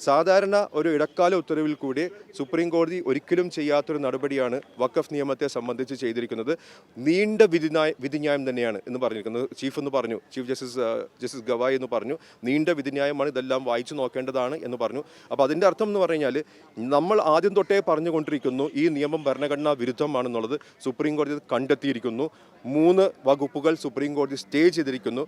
സാധാരണ ഒരു ഇടക്കാല ഉത്തരവിൽ കൂടി സുപ്രീം കോടതി ഒരിക്കലും ചെയ്യാത്തൊരു നടപടിയാണ് വഖഫ് നിയമത്തെ സംബന്ധിച്ച് ചെയ്തിരിക്കുന്നത്. നീണ്ട വിധിന്യായം തന്നെയാണ് എന്ന് പറഞ്ഞിരിക്കുന്നത്. ചീഫ് ജസ്റ്റിസ് ഗവായി എന്ന് പറഞ്ഞു, നീണ്ട വിധിന്യായമാണ്, ഇതെല്ലാം വായിച്ചു നോക്കേണ്ടതാണ് എന്ന് പറഞ്ഞു. അപ്പോൾ അതിൻ്റെ അർത്ഥം എന്ന് പറഞ്ഞാൽ നമ്മൾ ആദ്യം തൊട്ടേ പറഞ്ഞുകൊണ്ടിരിക്കുന്നു ഈ നിയമം ഭരണഘടനാ വിരുദ്ധമാണെന്നുള്ളത്. സുപ്രീം കോടതി കണ്ടെത്തിയിരിക്കുന്നു. 3 വകുപ്പുകൾ സുപ്രീം കോടതി സ്റ്റേ ചെയ്തിരിക്കുന്നു.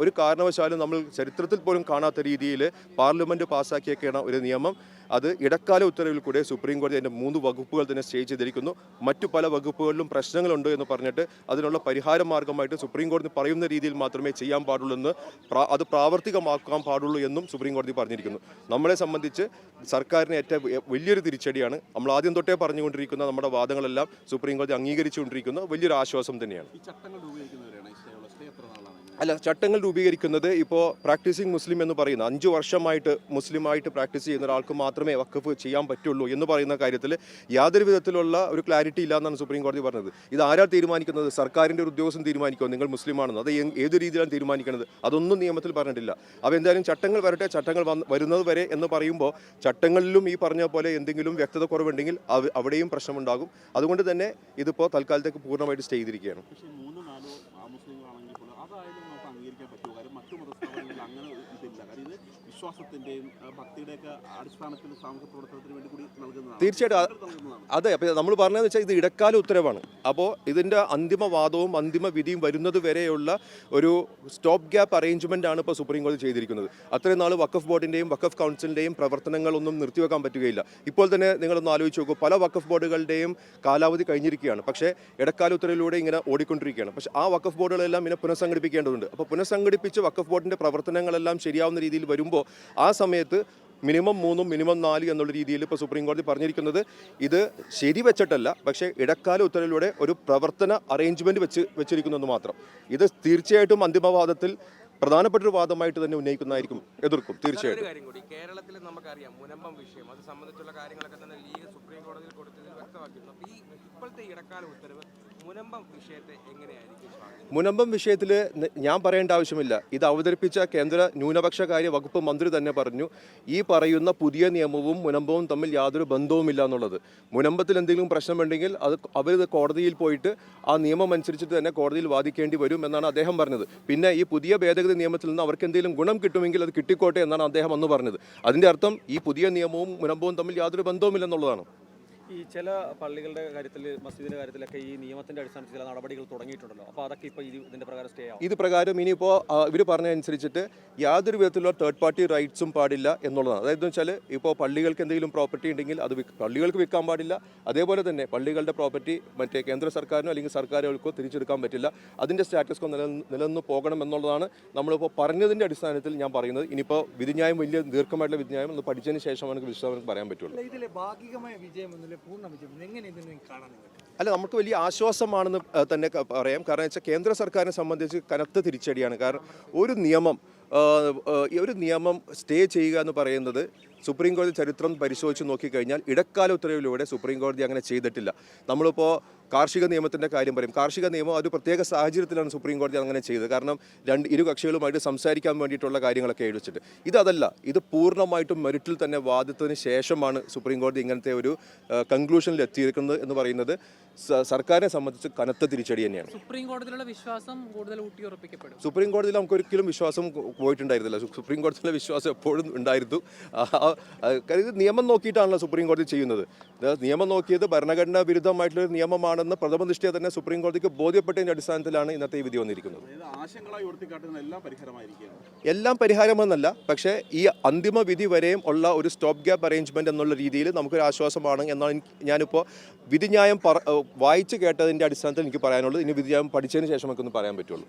ഒരു കാരണവശാലും നമ്മൾ ചരിത്രത്തിൽ പോലും കാണാത്ത രീതിയിൽ പാർലമെൻറ്റ് പാസ്സാക്കിയേക്കാണ് ഒരു നിയമം. അത് ഇടക്കാല ഉത്തരവിൽ കൂടെ സുപ്രീം കോടതി അതിൻ്റെ 3 വകുപ്പുകൾ തന്നെ സ്റ്റേ ചെയ്തിരിക്കുന്നു. മറ്റു പല വകുപ്പുകളിലും പ്രശ്നങ്ങളുണ്ട് എന്ന് പറഞ്ഞിട്ട് അതിനുള്ള പരിഹാര മാർഗമായിട്ട് സുപ്രീം കോടതി പറയുന്ന രീതിയിൽ മാത്രമേ ചെയ്യാൻ പാടുള്ളൂ എന്ന് അത് പ്രാവർത്തികമാക്കാൻ പാടുള്ളൂ എന്നും സുപ്രീം കോടതി പറഞ്ഞിരിക്കുന്നു. നമ്മളെ സംബന്ധിച്ച് സർക്കാരിന് ഏറ്റവും വലിയൊരു തിരിച്ചടിയാണ്. നമ്മൾ ആദ്യം തൊട്ടേ പറഞ്ഞുകൊണ്ടിരിക്കുന്ന നമ്മുടെ വാദങ്ങളെല്ലാം സുപ്രീം കോടതി അംഗീകരിച്ചുകൊണ്ടിരിക്കുന്ന വലിയൊരു ആശ്വാസം തന്നെയാണ്. അല്ല, ചട്ടങ്ങൾ രൂപീകരിക്കുന്നത് ഇപ്പോൾ പ്രാക്ടീസിങ് മുസ്ലിം എന്ന് പറയുന്ന 5 വർഷമായിട്ട് മുസ്ലിമായിട്ട് പ്രാക്ടീസ് ചെയ്യുന്ന ഒരാൾക്ക് മാത്രമേ വഖഫ് ചെയ്യാൻ പറ്റുള്ളൂ എന്ന് പറയുന്ന കാര്യത്തിൽ യാതൊരു വിധത്തിലുള്ള ഒരു ക്ലാരിറ്റി ഇല്ല എന്നാണ് സുപ്രീം കോടതി പറഞ്ഞത്. ഇത് ആരാ തീരുമാനിക്കുന്നത്? സർക്കാരിൻ്റെ ഒരു ഉദ്യോഗസ്ഥൻ തീരുമാനിക്കുമോ നിങ്ങൾ മുസ്ലിമാണെന്ന്? അത് ഏത് രീതിയിലാണ് തീരുമാനിക്കുന്നത്? അതൊന്നും നിയമത്തിൽ പറഞ്ഞിട്ടില്ല. അപ്പോൾ എന്തായാലും ചട്ടങ്ങൾ വരട്ടെ, ചട്ടങ്ങൾ വരുന്നത് വരെ എന്ന് പറയുമ്പോൾ ചട്ടങ്ങളിലും ഈ പറഞ്ഞ പോലെ എന്തെങ്കിലും വ്യക്തത കുറവുണ്ടെങ്കിൽ അവിടെയും പ്രശ്നമുണ്ടാകും. അതുകൊണ്ട് തന്നെ ഇതിപ്പോൾ തൽക്കാലത്തേക്ക് പൂർണ്ണമായിട്ട് സ്റ്റേ ചെയ്തിരിക്കുകയാണ്. അംഗീകരിക്കാൻ പറ്റുമോ? കാര്യം മറ്റു മതസ്ഥാപനങ്ങളിൽ അങ്ങനെ ഇതില്ല. കാര്യം ഇത് വിശ്വാസത്തിൻ്റെയും ഭക്തിയുടെയൊക്കെ അടിസ്ഥാനത്തിൽ സാമൂഹ്യ പ്രവർത്തനത്തിന് വേണ്ടി കൂടി നൽകുന്നതാണ്. തീർച്ചയായിട്ടും അതെ. അപ്പോൾ നമ്മൾ പറഞ്ഞതെന്ന് വെച്ചാൽ ഇത് ഇടക്കാല ഉത്തരവാണ്. അപ്പോൾ ഇതിൻ്റെ അന്തിമ വാദവും അന്തിമ വിധിയും വരുന്നത് വരെയുള്ള ഒരു സ്റ്റോപ്പ് ഗ്യാപ്പ് അറേഞ്ച്മെൻ്റ് ആണ് ഇപ്പോൾ സുപ്രീം കോടതി ചെയ്തിരിക്കുന്നത്. അത്രയും നാൾ വഖഫ് ബോർഡിൻ്റെയും വഖഫ് കൗൺസിലിൻ്റെയും പ്രവർത്തനങ്ങളൊന്നും നിർത്തിവെക്കാൻ പറ്റുകയില്ല. ഇപ്പോൾ തന്നെ നിങ്ങളൊന്ന് ആലോചിച്ച് നോക്കൂ, പല വഖഫ് ബോർഡുകളുടെയും കാലാവധി കഴിഞ്ഞിരിക്കുകയാണ്. പക്ഷേ ഇടക്കാല ഉത്തരവിലൂടെ ഇങ്ങനെ ഓടിക്കൊണ്ടിരിക്കുകയാണ്. പക്ഷേ ആ വഖഫ് ബോർഡുകളെല്ലാം ഇങ്ങനെ പുനഃസംഘടിപ്പിക്കേണ്ടതുണ്ട്. അപ്പോൾ പുനഃസംഘടിപ്പിച്ച് വഖഫ് ബോർഡിൻ്റെ പ്രവർത്തനങ്ങളെല്ലാം ശരിയാവുന്ന രീതിയിൽ വരുമ്പോൾ ആ സമയത്ത് മിനിമം 3 മിനിമം 4 എന്നുള്ള രീതിയിൽ ഇപ്പോൾ സുപ്രീം കോടതി പറഞ്ഞിരിക്കുന്നത് ഇത് ശരിവെച്ചിട്ടല്ല, പക്ഷേ ഇടക്കാല ഉത്തരവിലൂടെ ഒരു പ്രവർത്തന അറേഞ്ച്മെൻറ്റ് വെച്ചിരിക്കുന്നെന്ന് മാത്രം. ഇത് തീർച്ചയായിട്ടും അന്തിമവാദത്തിൽ പ്രധാനപ്പെട്ട ഒരു വാദമായിട്ട് തന്നെ ഉന്നയിക്കുന്നതായിരിക്കും, എതിർക്കും തീർച്ചയായിട്ടും. കേരളത്തിൽ നമുക്കറിയാം മുനമ്പം വിഷയം, അത് സംബന്ധിച്ചുള്ള കാര്യങ്ങളൊക്കെ തന്നെ ലീഗ് സുപ്രീം കോടതിയിൽ കൊടുത്തതിൽ വ്യക്തമാക്കിയിരുന്നു. അപ്പോൾ ഈ ഇപ്പോഴത്തെ ഇടക്കാല ഉത്തരവ് മുനമ്പം വിഷയത്തെ എങ്ങനെയായിരിക്കും? മുനമ്പം വിഷയത്തിൽ ഞാൻ പറയേണ്ട ആവശ്യമില്ല. ഇത് അവതരിപ്പിച്ച കേന്ദ്ര ന്യൂനപക്ഷകാര്യ വകുപ്പ് മന്ത്രി തന്നെ പറഞ്ഞു, ഈ പറയുന്ന പുതിയ നിയമവും മുനമ്പവും തമ്മിൽ യാതൊരു ബന്ധവുമില്ല എന്നുള്ളത്. മുനമ്പത്തിൽ എന്തെങ്കിലും പ്രശ്നമുണ്ടെങ്കിൽ അവർ കോടതിയിൽ പോയിട്ട് ആ നിയമം അനുസരിച്ചിട്ട് തന്നെ കോടതിയിൽ വാദിക്കേണ്ടി വരും എന്നാണ് അദ്ദേഹം പറഞ്ഞത്. പിന്നെ ഈ പുതിയ ഭേദഗതി നിയമത്തിൽ നിന്ന് അവർക്ക് എന്തെങ്കിലും ഗുണം കിട്ടുമെങ്കിൽ അത് കിട്ടിക്കോട്ടെ എന്നാണ് അദ്ദേഹം അന്ന് പറഞ്ഞത്. അതിൻ്റെ അർത്ഥം ഈ പുതിയ നിയമവും മുനമ്പവും തമ്മിൽ യാതൊരു ബന്ധവുമില്ലെന്നുള്ളതാണ്. ഈ ചില പള്ളികളുടെ കാര്യത്തിൽ, മസ്ജിദിന്റെ കാര്യത്തിലൊക്കെ ഈ നിയമത്തിന്റെ അടിസ്ഥാനത്തിൽ ചില നടപടികൾ തുടങ്ങിയിട്ടുണ്ടല്ലോ. അപ്പോൾ അതൊക്കെ ഇപ്പോൾ ഇതിന്റെ പ്രകാരം സ്റ്റേ ആവും. ഇത് പ്രകാരം ഇനിയിപ്പോൾ ഇവർ പറഞ്ഞതനുസരിച്ചിട്ട് യാതൊരു വിധത്തിലുള്ള തേർഡ് പാർട്ടി റൈറ്റ്സും പാടില്ല എന്നുള്ളതാണ്. അതായത് വെച്ചാൽ ഇപ്പോൾ പള്ളികൾക്ക് എന്തെങ്കിലും പ്രോപ്പർട്ടി ഉണ്ടെങ്കിൽ അത് പള്ളികൾക്ക് വിൽക്കാൻ പാടില്ല. അതേപോലെ തന്നെ പള്ളികളുടെ പ്രോപ്പർട്ടി മറ്റേ കേന്ദ്ര സർക്കാരിനോ അല്ലെങ്കിൽ സർക്കാരുകൾക്കോ തിരിച്ചെടുക്കാൻ പറ്റില്ല. അതിൻ്റെ സ്റ്റാറ്റസ് നിലനിന്ന് പോകണം എന്നുള്ളതാണ് നമ്മളിപ്പോൾ പറഞ്ഞതിൻ്റെ അടിസ്ഥാനത്തിൽ ഞാൻ പറയുന്നത്. ഇനിയിപ്പോൾ വിധിന്യായം വലിയ ദീർഘമായിട്ടുള്ള വിധിന്യായം ഒന്ന് പഠിച്ചതിന് ശേഷമാണ് നമുക്ക് വിശദമായി പറയാൻ പറ്റുള്ളൂ. ഇതിലെ ഭാഗികമായ വിജയം എങ്ങനെ കാണാൻ? അല്ല, നമുക്ക് വലിയ ആശ്വാസമാണെന്ന് തന്നെ പറയാം. കാരണം വെച്ചാൽ കേന്ദ്ര സർക്കാരിനെ സംബന്ധിച്ച് കനത്ത തിരിച്ചടിയാണ്. കാരണം ഒരു നിയമം സ്റ്റേ ചെയ്യുക എന്ന് പറയുന്നത് സുപ്രീം കോടതി ചരിത്രം പരിശോധിച്ച് നോക്കിക്കഴിഞ്ഞാൽ ഇടക്കാല ഉത്തരവിലൂടെ സുപ്രീം കോടതി അങ്ങനെ ചെയ്തിട്ടില്ല. നമ്മളിപ്പോൾ കാർഷിക നിയമത്തിൻ്റെ കാര്യം പറയും. കാർഷിക നിയമം ഒരു പ്രത്യേക സാഹചര്യത്തിലാണ് സുപ്രീം കോടതി അങ്ങനെ ചെയ്തത്. കാരണം ഇരു കക്ഷികളുമായിട്ട് സംസാരിക്കാൻ വേണ്ടിയിട്ടുള്ള കാര്യങ്ങളൊക്കെ എഴുതിച്ചിട്ട്. ഇതല്ല, ഇത് പൂർണ്ണമായിട്ടും മെറിറ്റിൽ തന്നെ വാദിച്ചതിന് ശേഷമാണ് സുപ്രീം കോടതി ഇങ്ങനത്തെ ഒരു കൺക്ലൂഷനിൽ എത്തിയിരിക്കുന്നത് എന്ന് പറയുന്നത് സർക്കാരിനെ സംബന്ധിച്ച് കനത്ത തിരിച്ചടി തന്നെയാണ്. സുപ്രീം കോടതിയിലുള്ള വിശ്വാസം കൂടുതൽ ഊട്ടിയുറപ്പിക്കപ്പെടും. സുപ്രീം കോടതിയിൽ നമുക്ക് ഒരിക്കലും വിശ്വാസം പോയിട്ടുണ്ടായിരുന്നില്ല. സുപ്രീം കോടതിയിലെ വിശ്വാസം എപ്പോഴും ഉണ്ടായിരുന്നു. ഇത് നിയമം നോക്കിയിട്ടാണല്ലോ സുപ്രീം കോടതി ചെയ്യുന്നത്. നിയമം നോക്കിയത് ഭരണഘടനാ വിരുദ്ധമായിട്ടുള്ളൊരു നിയമമാണെന്ന് പ്രഥമ ദൃഷ്ടിയ തന്നെ സുപ്രീം കോടതിക്ക് ബോധ്യപ്പെട്ടതിൻ്റെ അടിസ്ഥാനത്തിലാണ് ഇന്നത്തെ ഈ വിധി വന്നിരിക്കുന്നത്. എല്ലാം പരിഹാരമെന്നല്ല, പക്ഷേ ഈ അന്തിമ വിധി വരെയും ഉള്ള ഒരു സ്റ്റോപ്പ് ഗ്യാപ്പ് അറേഞ്ച്മെന്റ് എന്നുള്ള രീതിയിൽ നമുക്കൊരു ആശ്വാസമാണ് എന്നാണ് ഞാനിപ്പോൾ വിധിന്യായം വായിച്ച് കേട്ടതിൻ്റെ അടിസ്ഥാനത്തിൽ എനിക്ക് പറയാനുള്ളത്. ഇനി വിധിന്യായം പഠിച്ചതിന് ശേഷം നമുക്കൊന്ന് പറയാൻ പറ്റുള്ളൂ.